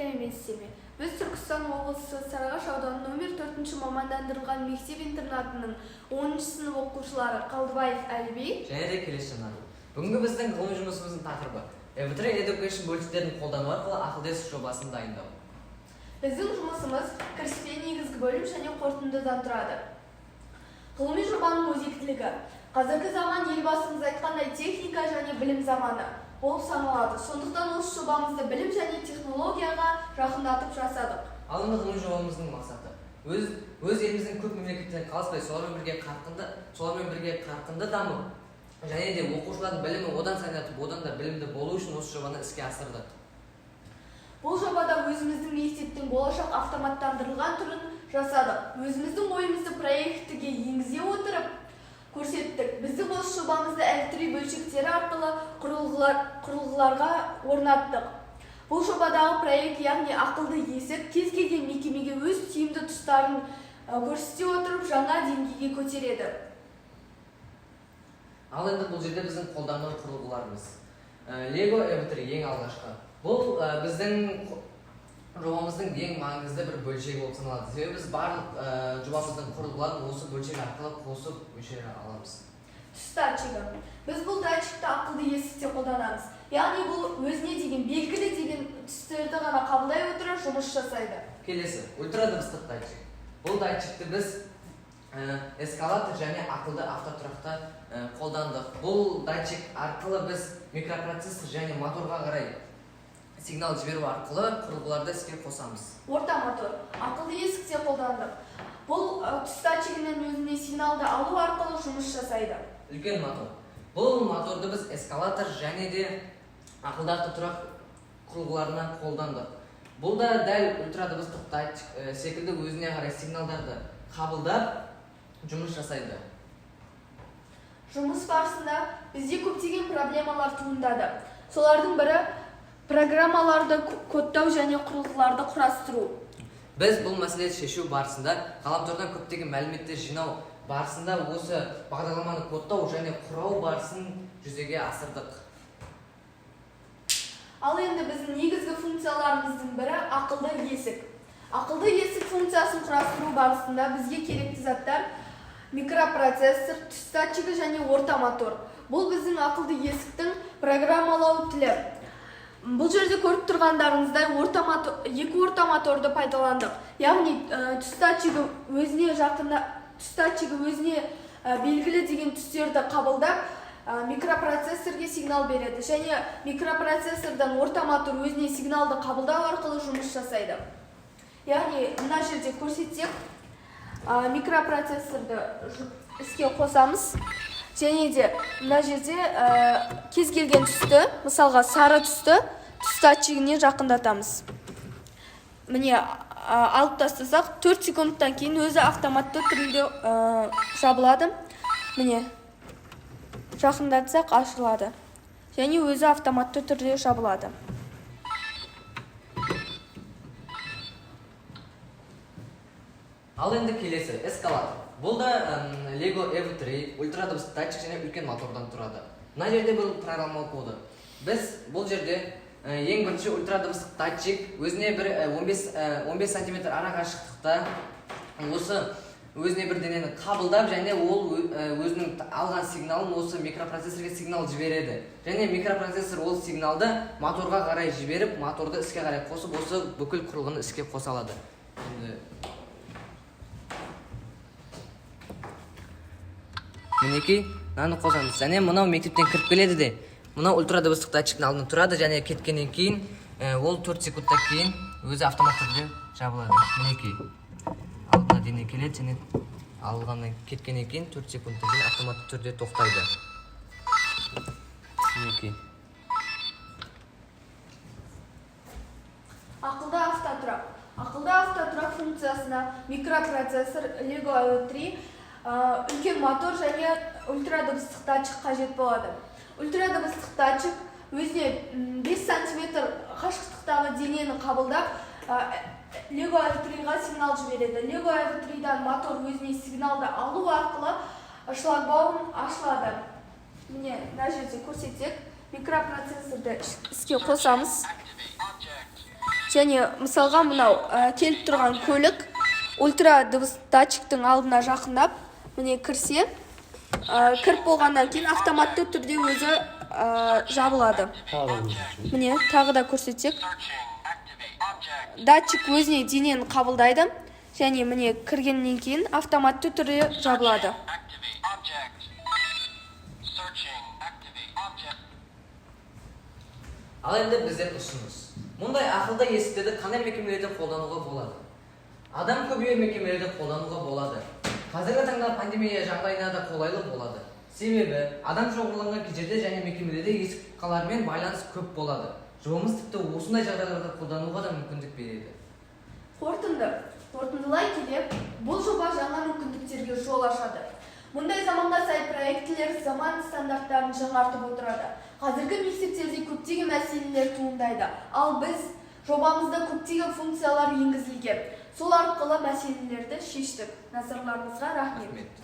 Сәлеметсіздер ме? Біз Түркістан облысы Сарыағаш ауданы номер 4 мамандандырылған мектеп-интернатының 10 сынып оқушылары Қалдыбаев Әлби және де келесі жанады. Бүгінгі біздің ғылыми жұмысымыздың тақырыбы Evertree Education бөлшектерін қолдану арқылы ақылдес жобасын дайындау. Біздің жұмысымыз кіріспе негізгі бөлім және қорытындыдан тұрады. Ғылыми жобаның өзектілігі қазіргі заман елбасымыз айтқандай техника және білім заманы болып саналады. Сондықтан осы жобамызды білім және технологияға жақындатып жасадық. Ал енді ғылыми жобамыздың мақсаты өз еліміздің көп мемлекеттен қалыспай солармен бірге қарқынды дамып, және де оқушылардың білімі одан сайын артып, одан да білімді болу үшін осы жобаны іске асырдық. Бұл жобада өзіміздің мектептің болашақ автоматтандырылған түрін жасадық. Өзіміздің ойымызды проектіге енгізе отырып көрсеттік. Біздің осы жобамызды Evertree бөлшектері арқылы құрылғыларға орнаттық. Бұл жобадағы проект, яғни ақылды есік, кез келген мекемеге өз тиімді тұстарын көрсете отырып жаңа деңгейге көтереді. Ал енді бұл жерде біздің қолданған құрылғыларымыз. Lego Evertree ең алғашқы. Бұл біздің жобамыздың ең маңызды бір бөлшегі болып саналады. Себебі біз барлық жобамыздың құрылғыларын осы бөлшек арқылы қосып өшіре аламыз. Түс датчигі. Біз бұл датчикті ақылды есікте қолданамыз. Яғни бұл өзіне деген белгілі деген түстерді ғана қабылдай отырып жұмыс жасайды. Келесі, ультрадыбыстық датчик. Бұл датчикті біз эскалатор және ақылды автотұрақта қолдандық. Бұл датчик арқылы біз микропроцессор және моторға қарай сигнал жіберу арқылы құрылғыларды іске қосамыз. Орта мотор. Ақылды есікте қолдандық. Бұл түс датчигінің өзіне сигналды алу арқылы жұмыс жасайды. Үлкен мотор. Бұл моторды біз эскалатор және де ақылды автотұрақ құрылғыларына қолдандық. Бұл да дәл ультрадыбыстық датчик секілді өзіне қарай сигналдарды қабылдап жұмыс жасайды. Жұмыс барысында бізде көптеген проблемалар туындады. Солардың бірі программаларды кодтау және құрылғыларды құрастыру. Біз бұл мәселені шешу барысында ғаламтордан көптеген мәліметтер жинау барысында осы бағдарламаны кодтау және құрау барысын жүзеге асырдық. Ал енді біздің негізгі функцияларымыздың бірі ақылды есік. Ақылды есік функциясын құрастыру барысында бізге керекті заттар микропроцессор, түс датчигі және орта мотор. Бұл біздің ақылды есіктің программалау тілі. Бұл жерде көріп тұрғандарыңыздай екі орта моторды пайдаландық. Яғни түс датчигі өзіне белгілі деген түстерді қабылдап микропроцессорге сигнал береді. Және микропроцессордан орта мотор өзіне сигналды қабылдау арқылы жұмыс жасайды. Яғни мына жерде көрсетсек, микропроцессорды іске қосамыз. Және де мына жерде кез келген түсті, мысалға сары түсті түс датчигіне жақындатамыз. Міне алып тастасақ 4 секундтан кейін өзі автоматты түрінде жабылады. Міне жақындатсақ ашылады. Және өзі автоматты түрде жабылады. Ал енді келесі эскалатор. Бұл да Lego Evertree ультрадыбыстық датчик және үлкен мотордан тұрады. Мына жерде бұл программалық коды. Біз бұл жерде ең бірінші ультрадыбыстық датчик өзіне бір 15 см ара қашықтықта осы өзіне бір денені қабылдап және ол өзінің алған сигналын осы микропроцессорге сигнал жібереді. Және микропроцессор ол сигналды моторға қарай жіберіп, моторды іске қарай қосып, осы бүкіл құрылғыны іске қоса алады. Мінекей, мынаны қосамыз. Және мынау мектептен кіріп келеді де, мынау ультрадыбыстық датчиктің алдында тұрады, және кеткеннен кейін ол 4 секундтан кейін өзі автомат түрде жабылады. Мінекей. Алдына дене келеді, және алғаннан кеткеннен кейін 4 секундтан кейін автоматты түрде тоқтайды. Мінекей. Ақылды автотұрақ. Ақылды автотұрақ функциясына микропроцессор, Lego Evertree, үлкен мотор және ультрадыбыстық датчик қажет болады. Ультрадыбыстық датчик өзіне 5 см қашықтықтағы денені қабылдап Lego Evertreeға сигнал жібереді. Lego Evertreeдан мотор өзіне сигналды алу арқылы шлагбаум ашылады. Міне, мына жерде көрсетсек, микропроцессорды іске қосамыз. және мысалға мынау келіп тұрған көлік ультра дыбыс датчиктің алдына жақындап міне кірсе, кіріп болғаннан кейін автоматты түрде өзі жабылады. Міне тағы да көрсетсек, датчик өзіне денені қабылдайды және міне кіргеннен кейін автоматты түрде жабылады. Ал енді бізден ұсыныс. Мұндай ақылды есіктерді қандай мекемелерде қолдануға болады? Адам көбею мекемелерде қолдануға болады. Қазіргі таңда пандемия жағдайына да қолайлы болады. Себебі адам шоғырланған жерде және мекемелерде есік қаларымен байланыс көп болады. Жобамыз тіпті осындай жағдайларда қолдануға да мүмкіндік береді. Қорытындылай келе, бұл жоба жаңа мүмкіндіктерге жол ашады. Мұндай заманға сай проектілер заман стандарттарын жаңартып отырады. Қазіргі мектептерде көптеген мәселелер туындайды, ал біз жобамызда көптеген функциялар енгізілген. Сол арқылы мәселелерді шештік. Назарларыңызға рахмет.